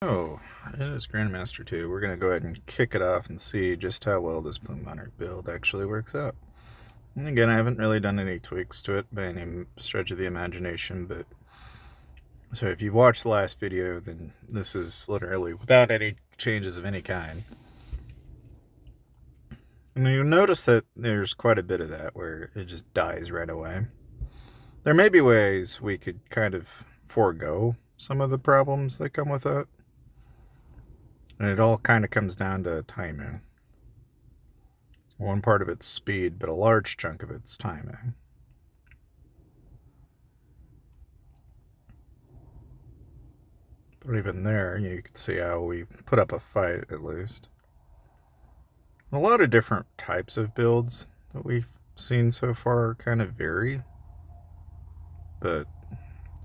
Oh, it is Grandmaster 2. We're going to go ahead and kick it off and see just how well this Plume Monarch build actually works out. And again, I haven't really done any tweaks to it by any stretch of the imagination, but so if you've watched the last video, then this is literally without any changes of any kind. And you'll notice that there's quite a bit of that where it just dies right away. There may be ways we could kind of forego some of the problems that come with it. And it all kind of comes down to timing. One part of it's speed, but a large chunk of it's timing. But even there, you can see how we put up a fight, at least. A lot of different types of builds that we've seen so far kind of vary. But,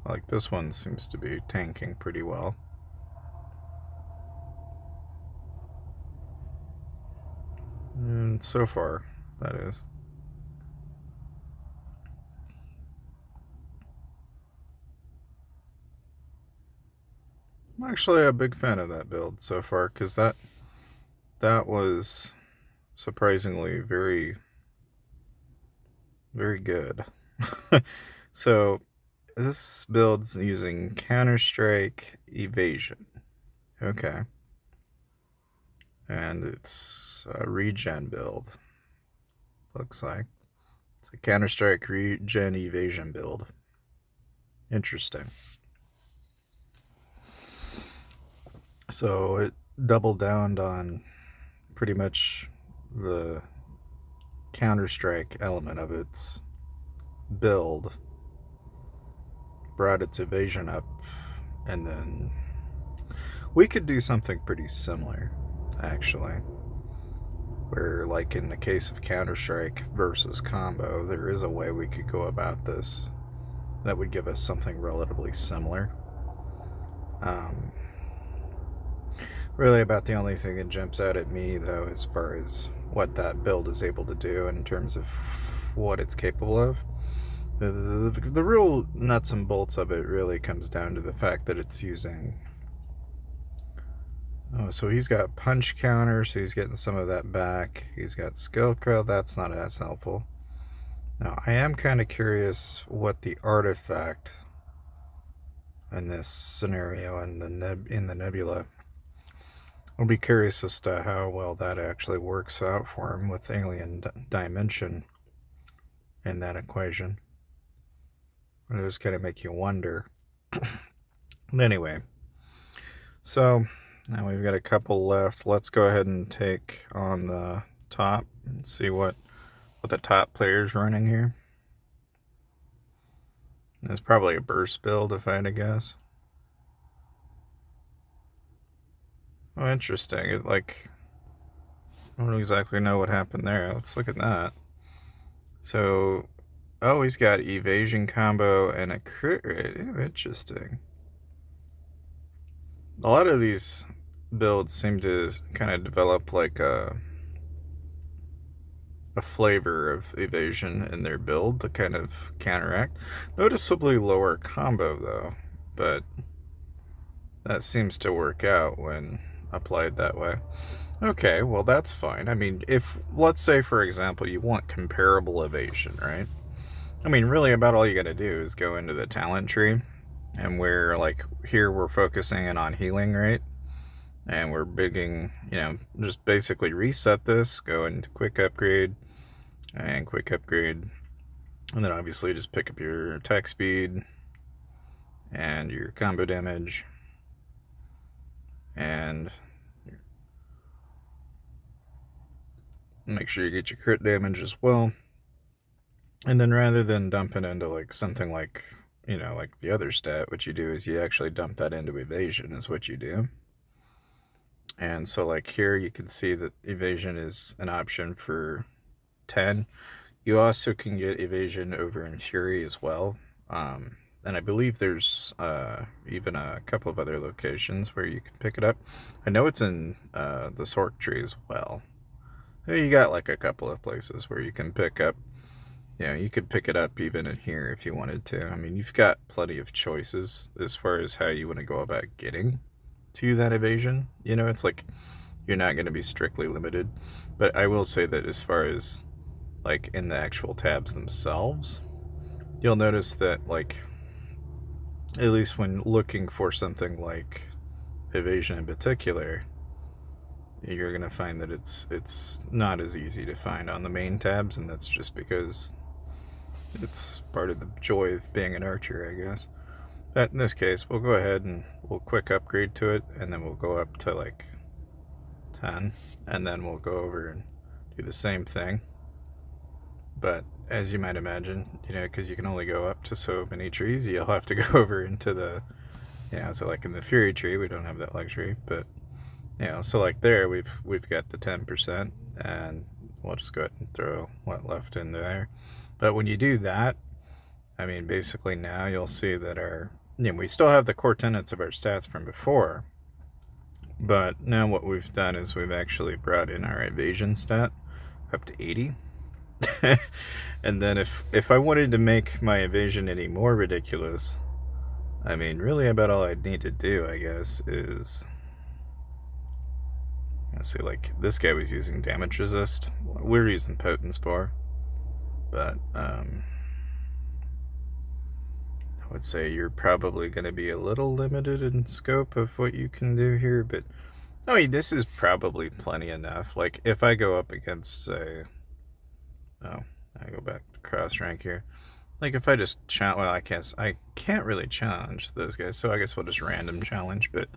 like, this one seems to be tanking pretty well. And so far, that is. I'm actually a big fan of that build so far, because that was surprisingly very, very good. So, this build's using Counter-Strike Evasion. Okay. And it's a regen build. Looks like. It's a Counter-Strike regen Evasion build. Interesting. So it doubled down on pretty much the Counter-Strike element of its build, brought its evasion up, and then we could do something pretty similar, actually, where, like in the case of Counter-Strike versus combo, there is a way we could go about this that would give us something relatively similar. Really about the only thing that jumps out at me, though, as far as what that build is able to do in terms of what it's capable of. The real nuts and bolts of it really comes down to the fact that it's using... Oh, so he's got punch counter, so he's getting some of that back. He's got skill crowd, that's not as helpful. Now, I am kind of curious what the artifact in this scenario in the nebula. I'll be curious as to how well that actually works out for him with alien dimension in that equation. It'll just kind of make you wonder. But anyway, so now we've got a couple left. Let's go ahead and take on the top and see what the top player's running here. It's probably a burst build, if I had to guess. Oh, interesting. It, like, I don't exactly know what happened there. Let's look at that. So, oh, he's got evasion combo and a crit rate. Ew, interesting. A lot of these builds seem to kind of develop like a flavor of evasion in their build to kind of counteract. Noticeably lower combo, though, but that seems to work out when applied that way. Okay, well, that's fine. I mean, if, let's say, for example, you want comparable evasion, right? I mean, really about all you gotta do is go into the talent tree, and we're, like, here we're focusing in on healing, right? And we're just basically reset this, go into quick upgrade, and quick upgrade, and then obviously just pick up your attack speed, and your combo damage, and make sure you get your crit damage as well. And then rather than dump it into like something like, like the other stat, what you do is you actually dump that into evasion is what you do. And so like here you can see that evasion is an option for 10. You also can get evasion over in Fury as well. And I believe there's even a couple of other locations where you can pick it up. I know it's in the Sork tree as well. You got like a couple of places where you can pick up. You could pick it up even in here if you wanted to. I mean, you've got plenty of choices as far as how you want to go about getting to that evasion. You know, it's like you're not going to be strictly limited. But I will say that as far as like in the actual tabs themselves, you'll notice that like at least when looking for something like evasion in particular, you're going to find that it's not as easy to find on the main tabs, and that's just because it's part of the joy of being an archer, I guess. But in this case, we'll go ahead and we'll quick upgrade to it, and then we'll go up to like 10, and then we'll go over and do the same thing. But as you might imagine, you know, because you can only go up to so many trees, you'll have to go over into the, you know, so like in the Fury tree, we don't have that luxury, but, you know, so like there, we've got the 10%, and we'll just go ahead and throw what left in there. But when you do that, I mean, basically now you'll see that our, you know, we still have the core tenets of our stats from before, but now what we've done is we've actually brought in our evasion stat up to 80. And then if I wanted to make my evasion any more ridiculous, I mean, really about all I'd need to do, I guess, is, let's see, like this guy was using damage resist. We're using potent spore, but I would say you're probably going to be a little limited in scope of what you can do here, but I mean, this is probably plenty enough. Like if I go up against, say, I go back to cross rank here. Like if I just well, I can't really challenge those guys, so I guess we'll just random challenge. But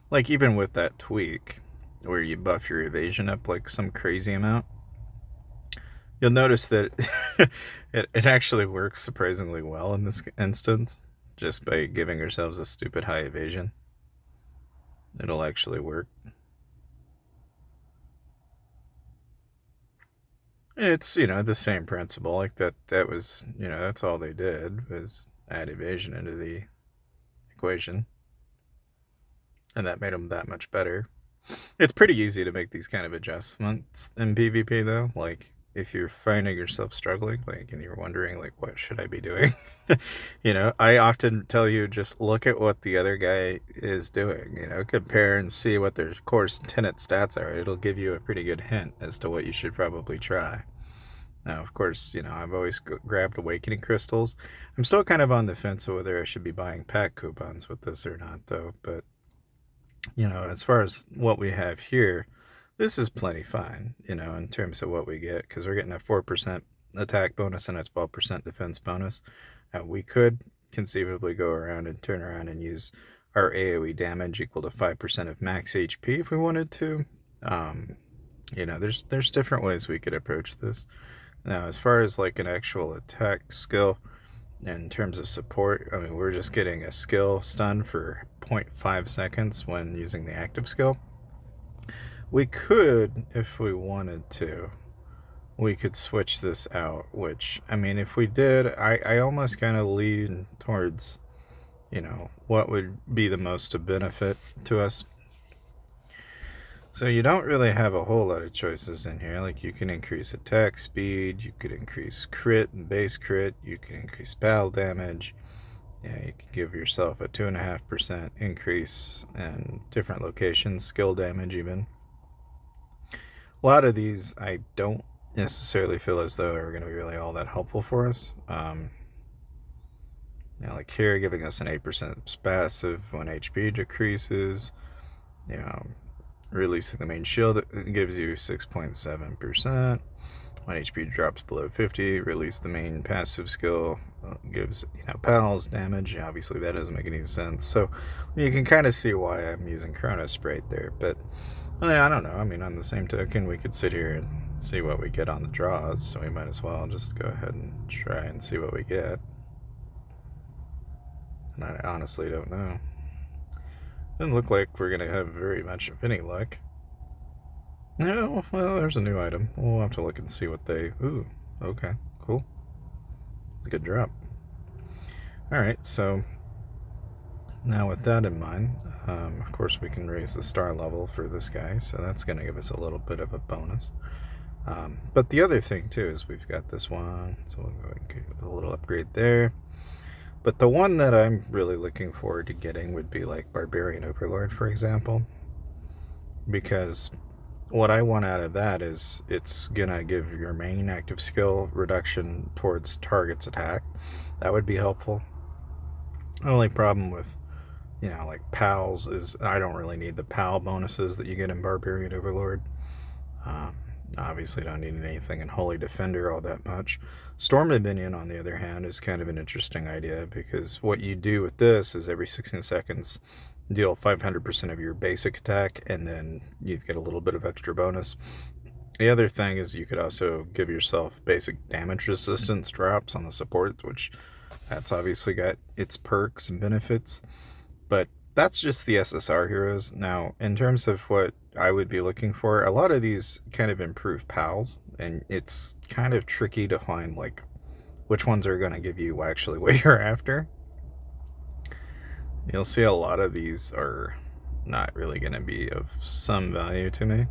like even with that tweak, where you buff your evasion up like some crazy amount, you'll notice that it actually works surprisingly well in this instance. Just by giving ourselves a stupid high evasion, it'll actually work. It's, you know, the same principle. Like that was, you know, that's all they did was add evasion into the equation, and that made them that much better. It's pretty easy to make these kind of adjustments in PvP though. Like if you're finding yourself struggling, like, and you're wondering like, what should I be doing? You know, I often tell you, just look at what the other guy is doing, you know, compare and see what their core tenet stats are. It'll give you a pretty good hint as to what you should probably try. Now, of course, you know, I've always grabbed awakening crystals. I'm still kind of on the fence of whether I should be buying pack coupons with this or not, though. But, you know, as far as what we have here, this is plenty fine, you know, in terms of what we get, because we're getting a 4% attack bonus and a 12% defense bonus. We could conceivably go around and turn around and use our AoE damage equal to 5% of max HP if we wanted to. You know, there's different ways we could approach this. Now, as far as like an actual attack skill, in terms of support, I mean, we're just getting a skill stun for 0.5 seconds when using the active skill. We could, if we wanted to, we could switch this out, which, I mean, if we did, I almost kind of lean towards, you know, what would be the most of benefit to us. So you don't really have a whole lot of choices in here. Like you can increase attack speed, you could increase crit and base crit, you can increase battle damage. Yeah, you can give yourself a 2.5% increase in different locations, skill damage even. A lot of these I don't necessarily feel as though are going to be really all that helpful for us. You know, like here, giving us an 8% passive when HP decreases. You know, releasing the main shield gives you 6.7%. When HP drops below 50, release the main passive skill, gives, you know, pals damage. Obviously, that doesn't make any sense. So you can kind of see why I'm using Chrono Sprite there. But I don't know. I mean, on the same token, we could sit here and see what we get on the draws. So we might as well just go ahead and try and see what we get. And I honestly don't know. Doesn't look like we're going to have very much of any luck. No, well, there's a new item. We'll have to look and see what they... Ooh, okay, cool. It's a good drop. Alright, so now with that in mind, of course we can raise the star level for this guy, so that's going to give us a little bit of a bonus. But the other thing, too, is we've got this one, so we'll go ahead and get a little upgrade there. But the one that I'm really looking forward to getting would be like Barbarian Overlord, for example. Because what I want out of that is it's gonna give your main active skill reduction towards target's attack. That would be helpful. The only problem with, like pals is I don't really need the pal bonuses that you get in Barbarian Overlord. Um, Obviously, don't need anything in Holy Defender all that much. Storm Dominion, on the other hand, is kind of an interesting idea because what you do with this is every 16 seconds deal 500% of your basic attack, and then you get a little bit of extra bonus. The other thing is you could also give yourself basic damage resistance drops on the support, which that's obviously got its perks and benefits. But that's just the SSR heroes. Now, in terms of what I would be looking for, a lot of these kind of improve pals, and it's kind of tricky to find like which ones are going to give you actually what you're after. You'll see a lot of these are not really going to be of some value to me.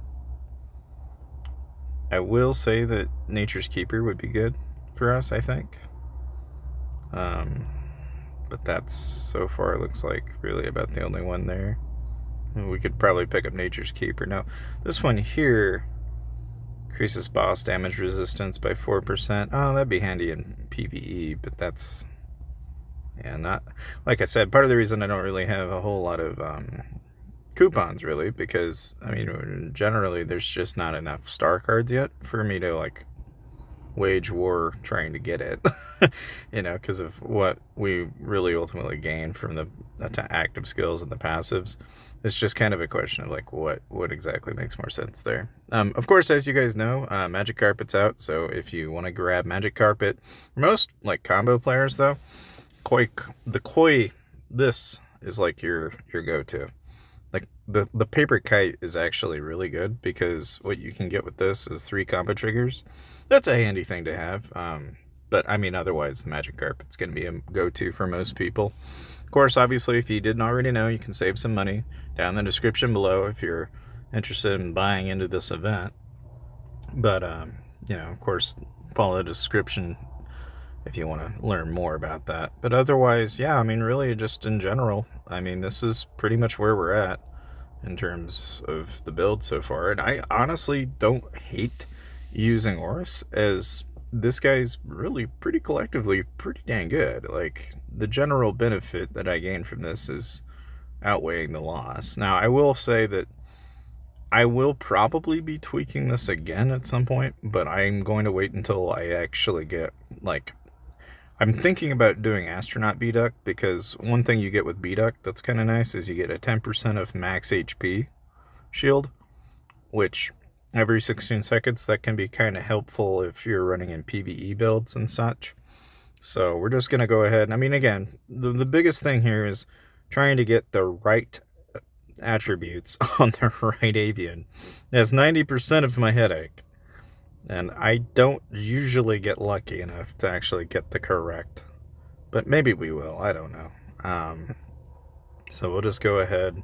I will say that Nature's Keeper would be good for us, I think. But that's, so far, it looks like really about the only one there. We could probably pick up Nature's Keeper. Now, this one here increases boss damage resistance by 4%. Oh, that'd be handy in PvE, but that's, not, like I said, part of the reason I don't really have a whole lot of coupons, really, because, generally there's just not enough star cards yet for me to, like, wage war trying to get it, because of what we really ultimately gain from the active skills and the passives. It's just kind of a question of like what exactly makes more sense there. Of course, as you guys know, Magic Carpet's out, so if you want to grab Magic Carpet, most like combo players though, Koi, this is like your go-to. Like the paper kite is actually really good because what you can get with this is 3 combo triggers. That's a handy thing to have. But otherwise the Magic Carpet's going to be a go-to for most people. Of course, obviously, if you didn't already know, you can save some money down in the description below if you're interested in buying into this event. But, of course, follow the description if you want to learn more about that. But otherwise, really just in general, this is pretty much where we're at in terms of the build so far. And I honestly don't hate using Horus, as this guy's really pretty collectively pretty dang good. Like, the general benefit that I gain from this is outweighing the loss. Now, I will say that I will probably be tweaking this again at some point, but I'm going to wait until I actually get, like, I'm thinking about doing Astronaut B-Duck, because one thing you get with B-Duck that's kind of nice is you get a 10% of max HP shield, which every 16 seconds, that can be kind of helpful if you're running in PvE builds and such. So we're just going to go ahead. Again, the biggest thing here is trying to get the right attributes on the right avian. That's 90% of my headache. And I don't usually get lucky enough to actually get the correct. But maybe we will. I don't know. So we'll just go ahead.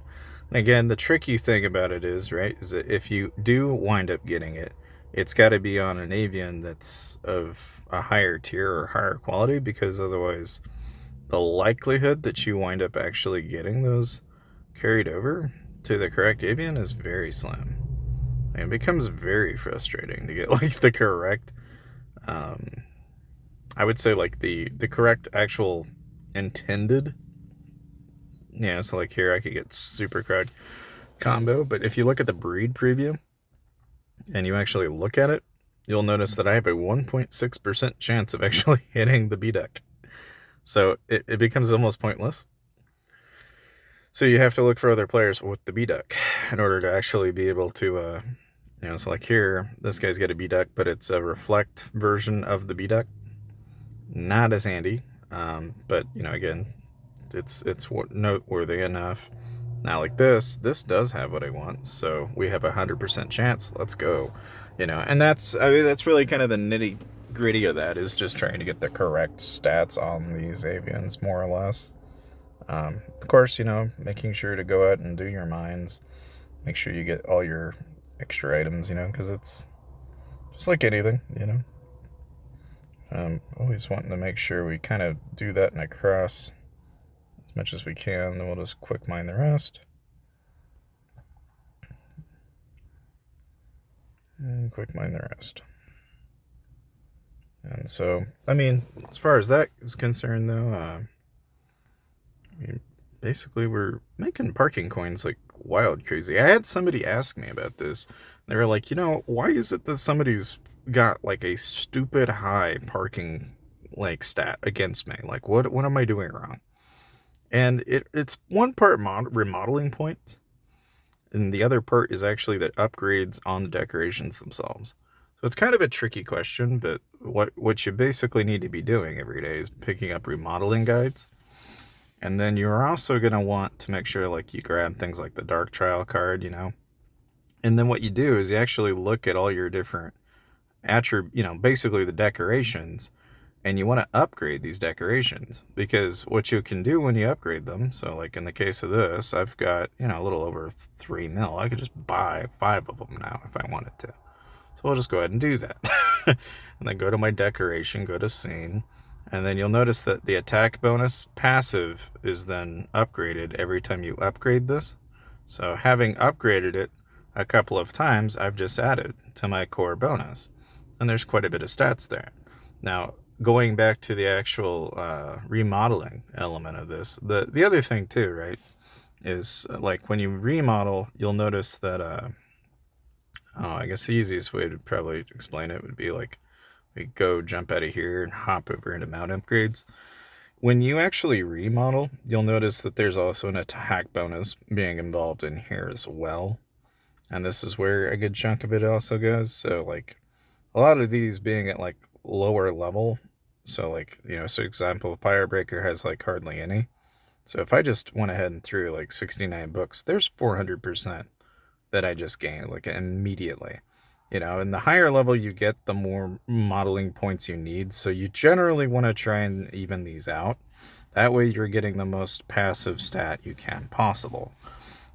And again, the tricky thing about it is, is that if you do wind up getting it, it's got to be on an avian that's of a higher tier or higher quality, because otherwise the likelihood that you wind up actually getting those carried over to the correct avian is very slim. And it becomes very frustrating to get like the correct, I would say like the correct actual intended. So like here I could get super crowd combo, but if you look at the breed preview and you actually look at it, you'll notice that I have a 1.6% chance of actually hitting the B-Duck. So it becomes almost pointless. So you have to look for other players with the B-Duck in order to actually be able to, so like here, this guy's got a B-Duck, but it's a reflect version of the B-Duck. Not as handy, but, again, it's noteworthy enough. Now, like this does have what I want, so we have 100% chance. Let's go, and that's really kind of the nitty gritty of that, is just trying to get the correct stats on these avians, more or less. Of course, making sure to go out and do your mines, make sure you get all your extra items, because it's just like anything, Always wanting to make sure we kind of do that in a cross as much as we can. Then we'll just quick mine the rest. And quick mine the rest. And so, I mean, as far as that is concerned, though, basically we're making parking coins like wild crazy. I had somebody ask me about this. They were like, why is it that somebody's got like a stupid high parking like stat against me? Like, what am I doing wrong? And it's one part remodeling points, and the other part is actually the upgrades on the decorations themselves. So it's kind of a tricky question, but what you basically need to be doing every day is picking up remodeling guides. And then you're also going to want to make sure like you grab things like the Dark Trial card, And then what you do is you actually look at all your different basically the decorations, and you want to upgrade these decorations, because what you can do when you upgrade them, so like in the case of this, I've got, a little over 3 mil. I could just buy 5 of them now if I wanted to. So I'll just go ahead and do that. And then go to my decoration, go to scene, and then you'll notice that the attack bonus passive is then upgraded every time you upgrade this. So having upgraded it a couple of times, I've just added to my core bonus. And there's quite a bit of stats there. Now, going back to the actual remodeling element of this, the other thing too, right, is like when you remodel, you'll notice that, I guess the easiest way to probably explain it would be like, we go jump out of here and hop over into mount upgrades. When you actually remodel, you'll notice that there's also an attack bonus being involved in here as well. And this is where a good chunk of it also goes. So like a lot of these being at like lower level. So like, so example, Firebreaker has like hardly any. So if I just went ahead and threw like 69 books, there's 400% that I just gained like immediately. And the higher level you get, the more modeling points you need. So you generally want to try and even these out. That way you're getting the most passive stat you can possible.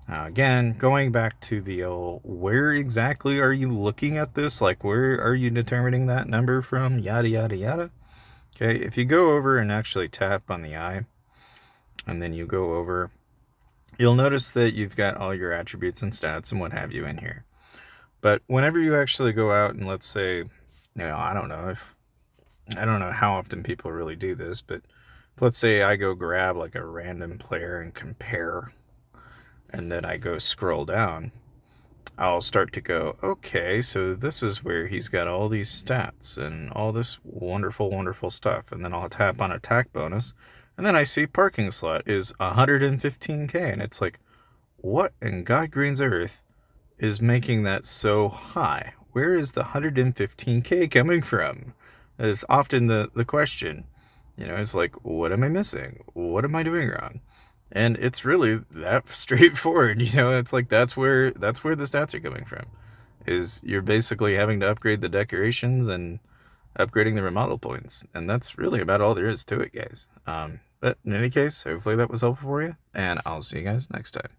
Again, going back to the where exactly are you looking at this? Like, where are you determining that number from? Yada, yada, yada. Okay, if you go over and actually tap on the eye, and then you go over, you'll notice that you've got all your attributes and stats and what have you in here. But whenever you actually go out and let's say, I don't know how often people really do this, but let's say I go grab like a random player and compare, and then I go scroll down, I'll start to go, okay, so this is where he's got all these stats and all this wonderful, wonderful stuff. And then I'll tap on attack bonus, and then I see parking slot is 115k, and it's like, what in God green's earth is making that so high? Where is the 115k coming from? That is often the question. It's like, what am I missing? What am I doing wrong? And it's really that straightforward. It's like that's where the stats are coming from. Is you're basically having to upgrade the decorations and upgrading the remodel points. And that's really about all there is to it, guys. But in any case, hopefully that was helpful for you, and I'll see you guys next time.